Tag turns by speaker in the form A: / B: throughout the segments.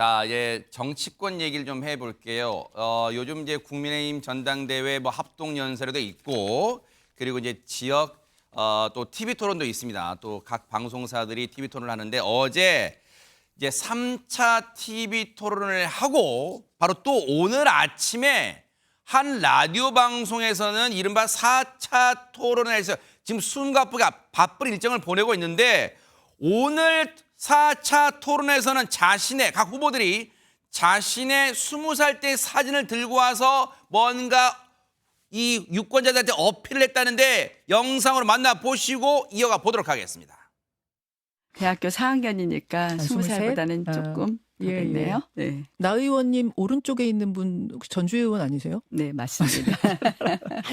A: 자, 정치권 얘기를 좀 해볼게요. 요즘 이제 국민의힘 전당대회 뭐 합동연설에도 있고, 그리고 이제 지역 또 TV 토론도 있습니다. 또 각 방송사들이 TV 토론을 하는데 어제 이제 3차 TV 토론을 하고 바로 또 오늘 아침에 한 라디오 방송에서는 이른바 4차 토론을 해서 지금 숨가쁘게 바쁜 일정을 보내고 있는데 오늘 4차 토론에서는 각 후보들이 자신의 20살 때 사진을 들고 와서 뭔가 이 유권자들한테 어필을 했다는데 영상으로 만나보시고 이어가 보도록 하겠습니다.
B: 대학교 4학년이니까 20살보다는
C: 23?
B: 조금 그렇네요. 네.
C: 나 의원님 오른쪽에 있는 분 혹시 전주희 의원 아니세요?
B: 네, 맞습니다.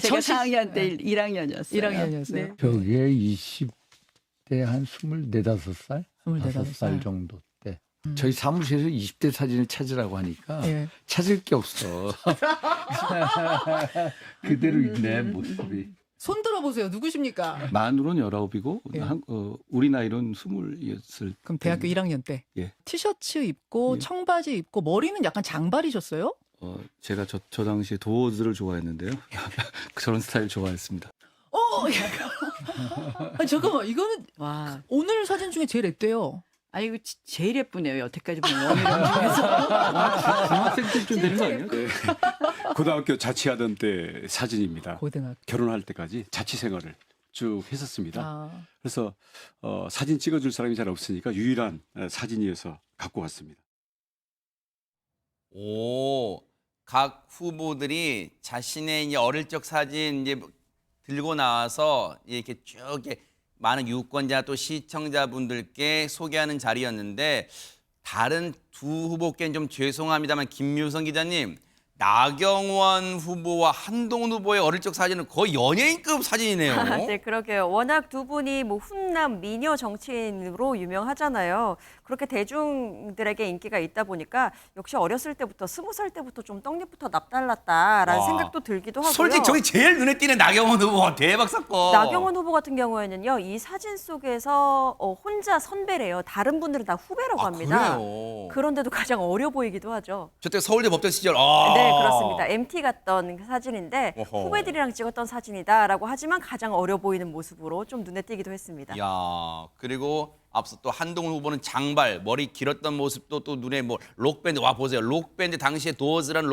B: 제가 4학년 때 1학년이었어요.
C: 1학년이었어요.
B: 네.
D: 저게 20대 한 24, 5살?
C: 25살
D: 정도 때. 저희 사무실에서 20대 사진을 찾으라고 하니까
C: 예.
D: 찾을 게 없어. 그대로 있네, 모습이.
C: 손 들어보세요. 누구십니까?
E: 만으로는 19이고
C: 예.
E: 우리 나이로는 20이었을
C: 그럼 대학교 1학년 때.
E: 예.
C: 티셔츠 입고
E: 예.
C: 청바지 입고 머리는 약간 장발이셨어요?
E: 제가 저 당시에 도어즈를 좋아했는데요. 저런 스타일 좋아했습니다.
C: 아니, 잠깐만 이거는
B: 와,
C: 오늘 사진 중에 제일 앳돼요.
B: 아 이거 제일 예쁘네요. 여태까지 본 원희룡 중에서.
E: 중학생 때쯤 되는 거 아니에요?
F: 고등학교 자취하던 때 사진입니다.
C: 고등학교.
F: 결혼할 때까지 자취 생활을 쭉 했었습니다.
C: 아,
F: 그래서 사진 찍어줄 사람이 잘 없으니까 유일한 사진이어서 갖고 왔습니다.
A: 오, 각 후보들이 자신의 이제 어릴 적 사진 이제 들고 나와서 이렇게 쭉 이렇게 많은 유권자 또 시청자분들께 소개하는 자리였는데 다른 두 후보께는 좀 죄송합니다만 김유성 기자님, 나경원 후보와 한동훈 후보의 어릴 적 사진은 거의 연예인급 사진이네요.
G: 네, 그러게요. 워낙 두 분이 뭐 훈남 미녀 정치인으로 유명하잖아요. 그렇게 대중들에게 인기가 있다 보니까 역시 어렸을 때부터 20살 때부터 좀 떡잎부터 납달랐다라는
A: 와.
G: 생각도 들기도 하고요.
A: 솔직히 저기 제일 눈에 띄는 나경원 후보 대박 사건.
G: 나경원 후보 같은 경우에는요, 이 사진 속에서 혼자 선배래요. 다른 분들은 다 후배라고 합니다.
A: 그래요.
G: 그런데도 가장 어려 보이기도 하죠.
A: 저때 서울대 법대 시절.
G: 네, 그렇습니다. MT 갔던 사진인데
A: 어허.
G: 후배들이랑 찍었던 사진이다라고 하지만 가장 어려 보이는 모습으로 좀 눈에 띄기도 했습니다.
A: 야, 그리고 앞서 또 한동훈 후보는 장발, 머리 길었던 모습도 또 눈에 뭐 록밴드, 와 보세요. 록밴드 당시에 도어즈라는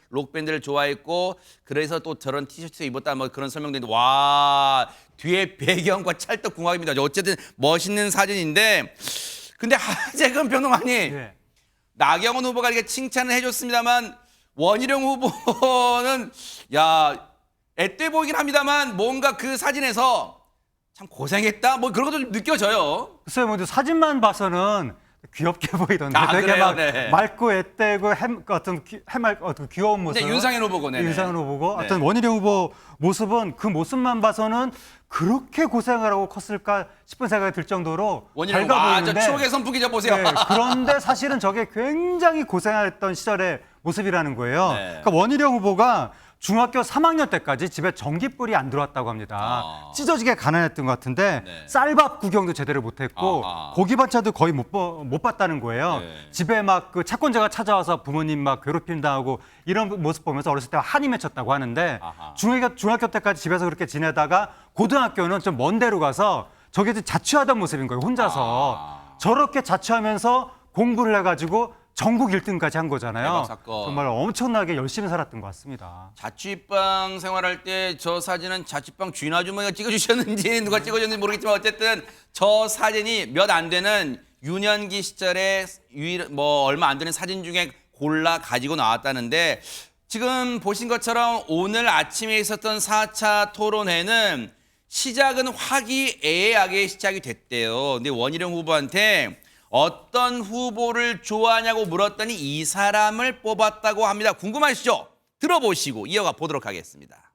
A: 록밴드를 좋아했고 그래서 또 저런 티셔츠 입었다 뭐 그런 설명도 있는데 와, 뒤에 배경과 찰떡궁합입니다. 어쨌든 멋있는 사진인데 근데 하재근 평론가님, 나경원 후보가 이렇게 칭찬을 해줬습니다만 원희룡 후보는 야, 앳돼 보이긴 합니다만 뭔가 그 사진에서 참 고생했다 뭐 그런 것도 좀 느껴져요.
H: 글쎄요, 뭐 사진만 봐서는 귀엽게 보이던데 되게
A: 그래요?
H: 막
A: 네.
H: 맑고 애되고 어떤 귀여운 모습.
A: 근데 윤상현 후보고, 네네.
H: 윤상현 후보고
A: 네.
H: 어떤 원희룡 후보 모습은 그 모습만 봐서는 그렇게 고생을 하고 컸을까 싶은 생각이 들 정도로
A: 원희룡
H: 밝아
A: 와, 저
H: 보이는데.
A: 추억의 선풍기죠 보세요.
H: 네, 그런데 사실은 저게 굉장히 고생했던 시절의 모습이라는 거예요.
A: 네.
H: 그러니까 원희룡 후보가 중학교 3학년 때까지 집에 전기불이 안 들어왔다고 합니다.
A: 아.
H: 찢어지게 가난했던 것 같은데
A: 네.
H: 쌀밥 구경도 제대로 못했고
A: 아하.
H: 고기 반찬도 거의 못 봤다는 거예요.
A: 네.
H: 집에 막 그 채권자가 찾아와서 부모님 막 괴롭힘 당하고 이런 모습 보면서 어렸을 때 한이 맺혔다고 하는데
A: 아하.
H: 중학교 때까지 집에서 그렇게 지내다가 고등학교는 좀 먼 데로 가서 저게 자취하던 모습인 거예요. 혼자서 저렇게 자취하면서 공부를 해가지고 전국 1등까지 한 거잖아요.
A: 대박 사건.
H: 정말 엄청나게 열심히 살았던 것 같습니다.
A: 자취방 생활할 때 저 사진은 자취방 주인 아주머니가 찍어주셨는지 누가 찍어줬는지 모르겠지만 어쨌든 저 사진이 몇 안 되는 유년기 시절에 뭐 얼마 안 되는 사진 중에 골라 가지고 나왔다는데 지금 보신 것처럼 오늘 아침에 있었던 4차 토론회는 시작은 화기애애하게 시작이 됐대요. 근데 원희룡 후보한테 어떤 후보를 좋아하냐고 물었더니 이 사람을 뽑았다고 합니다. 궁금하시죠? 들어보시고 이어가 보도록 하겠습니다.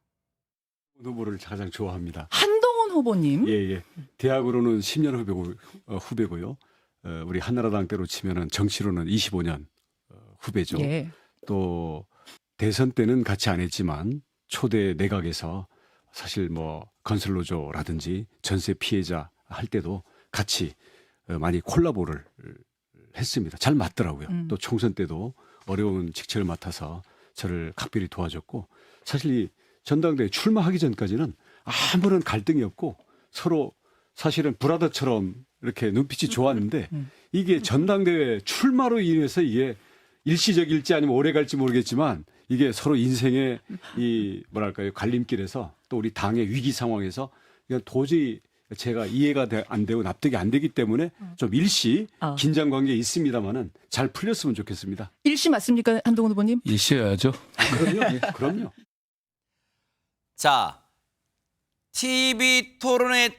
F: 후보를 가장 좋아합니다.
C: 한동훈 후보님.
F: 예. 대학으로는 10년 후배고요. 우리 한나라당 때로 치면은 정치로는 25년 후배죠.
C: 예.
F: 또 대선 때는 같이 안 했지만 초대 내각에서 사실 뭐 건설노조라든지 전세 피해자 할 때도 같이 많이 콜라보를 했습니다. 잘 맞더라고요. 또 총선 때도 어려운 직책을 맡아서 저를 각별히 도와줬고 사실 이 전당대회 출마하기 전까지는 아무런 갈등이 없고 서로 사실은 브라더처럼 이렇게 눈빛이 좋았는데 이게 전당대회 출마로 인해서 이게 일시적일지 아니면 오래 갈지 모르겠지만 이게 서로 인생의 이 뭐랄까요 갈림길에서 또 우리 당의 위기 상황에서 이건 도저히 제가 이해가 안 되고 납득이 안 되기 때문에 좀 일시 긴장 관계에 있습니다만은 잘 풀렸으면 좋겠습니다.
C: 일시 맞습니까, 한동훈 후보님?
E: 일시여야죠.
F: 그럼요. 그럼요.
A: 자, TV 토론에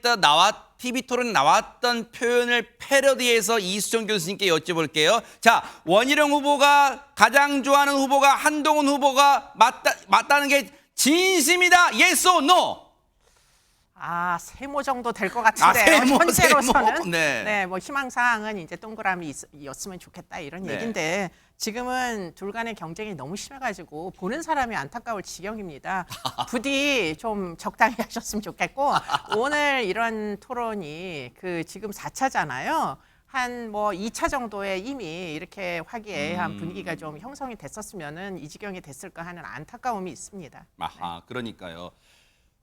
A: 나왔던 표현을 패러디해서 이수정 교수님께 여쭤볼게요. 자, 원희룡 후보가 가장 좋아하는 후보가 한동훈 후보가 맞다는 게 진심이다. Yes or no?
I: 세모 정도 될 것 같은데요.
A: 세모.
I: 현재로서는
A: 네.
I: 뭐 희망사항은 이제 동그라미였으면 좋겠다 이런
A: 네.
I: 얘기인데 지금은 둘 간의 경쟁이 너무 심해가지고 보는 사람이 안타까울 지경입니다. 부디 좀 적당히 하셨으면 좋겠고 오늘 이런 토론이 그 지금 4차잖아요. 한 뭐 2차 정도에 이미 이렇게 화기애애한 분위기가 좀 형성이 됐었으면은 이 지경이 됐을까 하는 안타까움이 있습니다.
A: 아하, 그러니까요.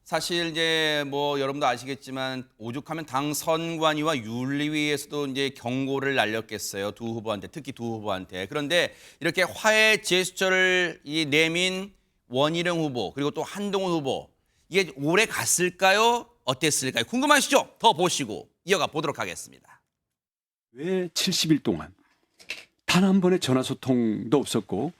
A: 사실 이제 뭐 여러분도 아시겠지만 오죽하면 당 선관위와 윤리위에서도 이제 경고를 날렸겠어요. 두 후보한테, 특히 두 후보한테. 그런데 이렇게 화해 제스처를 내민 원희룡 후보 그리고 또 한동훈 후보 이게 오래 갔을까요? 어땠을까요? 궁금하시죠? 더 보시고 이어가 보도록 하겠습니다.
F: 왜 70일 동안 단 한 번의 전화 소통도 없었고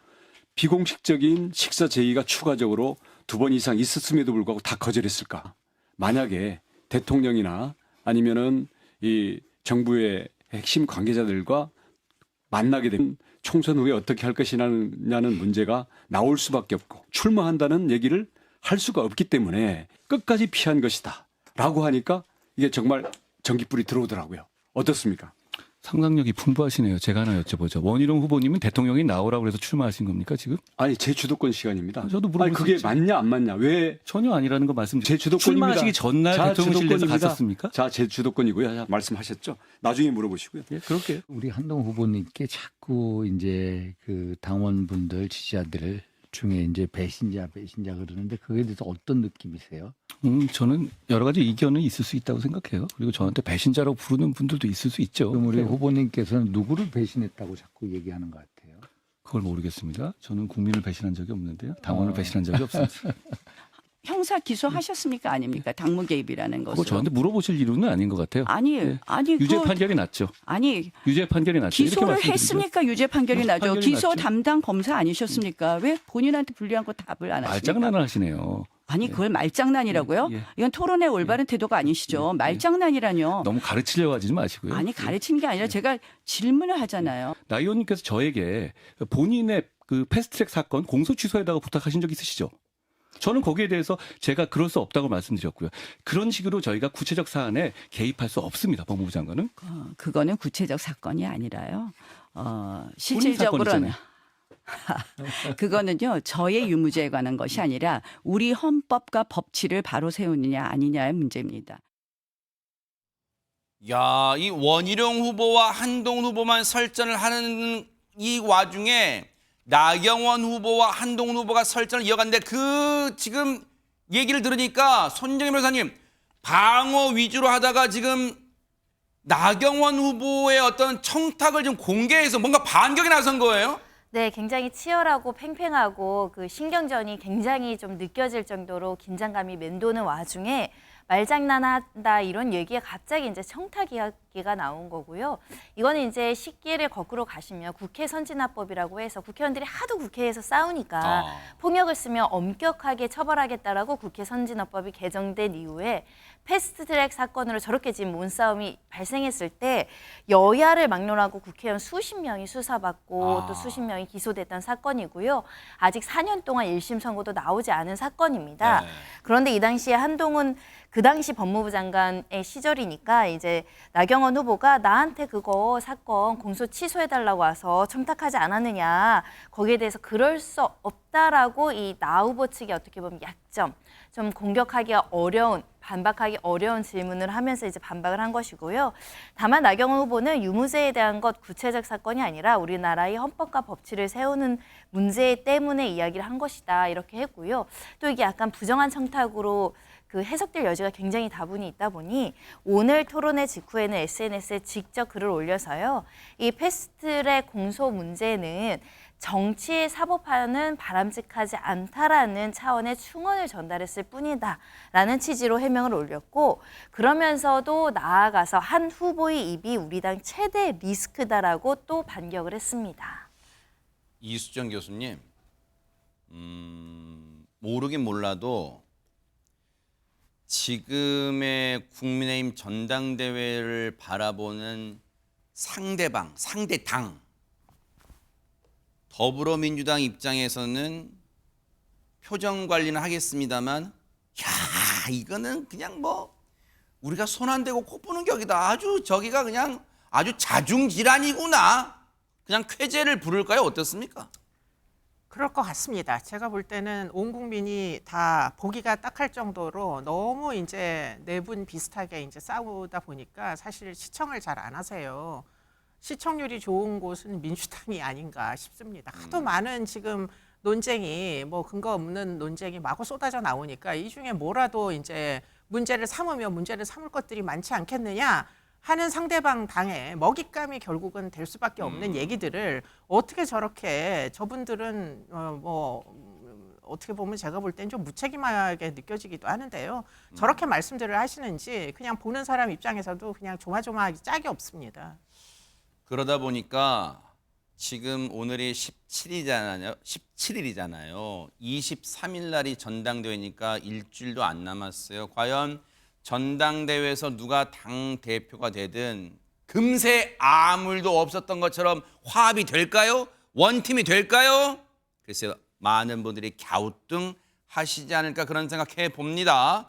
F: 비공식적인 식사 제의가 추가적으로 2번 이상 있었음에도 불구하고 다 거절했을까? 만약에 대통령이나 아니면은 이 정부의 핵심 관계자들과 만나게 되면 총선 후에 어떻게 할 것이냐는 문제가 나올 수밖에 없고 출마한다는 얘기를 할 수가 없기 때문에 끝까지 피한 것이다. 라고 하니까 이게 정말 전깃불이 들어오더라고요. 어떻습니까?
E: 상상력이 풍부하시네요. 제가 하나 여쭤보죠. 원희룡 후보님은 대통령이 나오라고 해서 출마하신 겁니까 지금?
F: 아니 제 주도권 시간입니다.
E: 저도 물어볼
F: 아니
E: 수
F: 그게
E: 있죠.
F: 맞냐 안 맞냐? 왜
E: 전혀 아니라는 거 말씀드리죠.
F: 제 주도권입니다.
E: 출마하시기 전날
F: 자,
E: 대통령실에서
F: 주도권입니다.
E: 갔었습니까?
F: 자, 제 주도권이고요. 자, 말씀하셨죠. 나중에 물어보시고요.
E: 예, 그럴게요.
D: 우리 한동훈 후보님께 자꾸 이제 그 당원분들 지지자들 중에 이제 배신자 그러는데 그거에 대해서 어떤 느낌이세요?
E: 저는 여러 가지 이견은 있을 수 있다고 생각해요. 그리고 저한테 배신자라고 부르는 분들도 있을 수 있죠.
D: 그럼 우리
E: 네.
D: 후보님께서는 누구를 배신했다고 자꾸 얘기하는 것 같아요?
E: 그걸 모르겠습니다. 저는 국민을 배신한 적이 없는데요. 당원을 배신한 적이 없습니다.
B: 형사 기소하셨습니까? 아닙니까? 당무 개입이라는
E: 그거
B: 것을.
E: 저한테 물어보실 일은 아닌 것 같아요.
B: 아니,
E: 네.
B: 아니
E: 유죄
B: 그-
E: 판결이 났죠.
B: 아니
E: 유죄 판결이 났죠. 이렇게
B: 기소를
E: 말씀드리죠.
B: 했으니까 유죄 판결이 나죠.
E: 판결이
B: 기소
E: 났죠.
B: 담당 검사 아니셨습니까? 왜 본인한테 불리한 거 답을 안 하십니까?
E: 말장난을 하시네요.
B: 아니 그걸 말장난이라고요?
E: 예, 예.
B: 이건 토론의 올바른 태도가 아니시죠. 말장난이라뇨.
E: 너무 가르치려고 하지 마시고요.
B: 아니 가르친 게 아니라 제가 질문을 하잖아요.
E: 나 의원님께서 저에게 본인의 그 패스트트랙 사건 공소 취소에다가 부탁하신 적 있으시죠? 저는 거기에 대해서 제가 그럴 수 없다고 말씀드렸고요. 그런 식으로 저희가 구체적 사안에 개입할 수 없습니다. 법무부 장관은.
B: 그거는 구체적 사건이 아니라요.
E: 본인
B: 실질적으로는
E: 사건이잖아요.
B: 그거는요 저의 유무죄에 관한 것이 아니라 우리 헌법과 법치를 바로 세우느냐 아니냐의 문제입니다.
A: 야, 이 원희룡 후보와 한동훈 후보만 설전을 하는 이 와중에 나경원 후보와 한동훈 후보가 설전을 이어갔는데 그 지금 얘기를 들으니까 손정혜 변호사님 방어 위주로 하다가 지금 나경원 후보의 어떤 청탁을 좀 공개해서 뭔가 반격에 나선 거예요?
J: 네, 굉장히 치열하고 팽팽하고 그 신경전이 굉장히 좀 느껴질 정도로 긴장감이 맴도는 와중에 말장난한다 이런 얘기에 갑자기 이제 청탁 이야기가 나온 거고요. 이거는 이제 시기를 거꾸로 가시면 국회 선진화법이라고 해서 국회의원들이 하도 국회에서 싸우니까 폭력을 쓰면 엄격하게 처벌하겠다라고 국회 선진화법이 개정된 이후에 패스트트랙 사건으로 저렇게 지금 몸싸움이 발생했을 때 여야를 막론하고 국회의원 수십 명이 수사받고 또 수십 명이 기소됐던 사건이고요. 아직 4년 동안 1심 선고도 나오지 않은 사건입니다.
A: 네.
J: 그런데 이 당시에 한동훈 그 당시 법무부 장관의 시절이니까 이제 나경원 후보가 나한테 그거 사건 공소 취소해달라고 와서 청탁하지 않았느냐. 거기에 대해서 그럴 수 없다라고 이 나 후보 측이 어떻게 보면 약점, 좀 공격하기가 어려운 반박하기 어려운 질문을 하면서 이제 반박을 한 것이고요. 다만 나경원 후보는 유무죄에 대한 것 구체적 사건이 아니라 우리나라의 헌법과 법치를 세우는 문제 때문에 이야기를 한 것이다 이렇게 했고요. 또 이게 약간 부정한 청탁으로 그 해석될 여지가 굉장히 다분히 있다 보니 오늘 토론회 직후에는 SNS에 직접 글을 올려서요. 이 패스트트랙 공소 문제는 정치의 사법화는 바람직하지 않다라는 차원의 충언을 전달했을 뿐이다라는 취지로 해명을 올렸고 그러면서도 나아가서 한 후보의 입이 우리 당 최대 리스크다라고 또 반격을 했습니다.
A: 이수정 교수님, 모르긴 몰라도 지금의 국민의힘 전당대회를 바라보는 상대방, 상대당, 더불어민주당 입장에서는 표정 관리는 하겠습니다만, 야, 이거는 그냥 뭐 우리가 손 안 대고 코 푸는 격이다. 아주 저기가 그냥 아주 자중질환이구나. 그냥 쾌재를 부를까요? 어떻습니까?
I: 그럴 것 같습니다. 제가 볼 때는 온 국민이 다 보기가 딱할 정도로 너무 이제 네 분 비슷하게 이제 싸우다 보니까 사실 시청을 잘 안 하세요. 시청률이 좋은 곳은 민주당이 아닌가 싶습니다. 하도 많은 지금 논쟁이 뭐 근거 없는 논쟁이 마구 쏟아져 나오니까 이 중에 뭐라도 이제 문제를 삼으면 문제를 삼을 것들이 많지 않겠느냐 하는 상대방 당의 먹잇감이 결국은 될 수밖에 없는 얘기들을 어떻게 저렇게 저분들은 어떻게 보면 제가 볼 땐 좀 무책임하게 느껴지기도 하는데요. 저렇게 말씀들을 하시는지 그냥 보는 사람 입장에서도 그냥 조마조마하기 짝이 없습니다.
A: 그러다 보니까 지금 오늘이 17일이잖아요. 23일 날이 전당대회니까 일주일도 안 남았어요. 과연 전당대회에서 누가 당 대표가 되든 금세 아무 일도 없었던 것처럼 화합이 될까요? 원팀이 될까요? 글쎄요. 많은 분들이 갸우뚱하시지 않을까 그런 생각해 봅니다.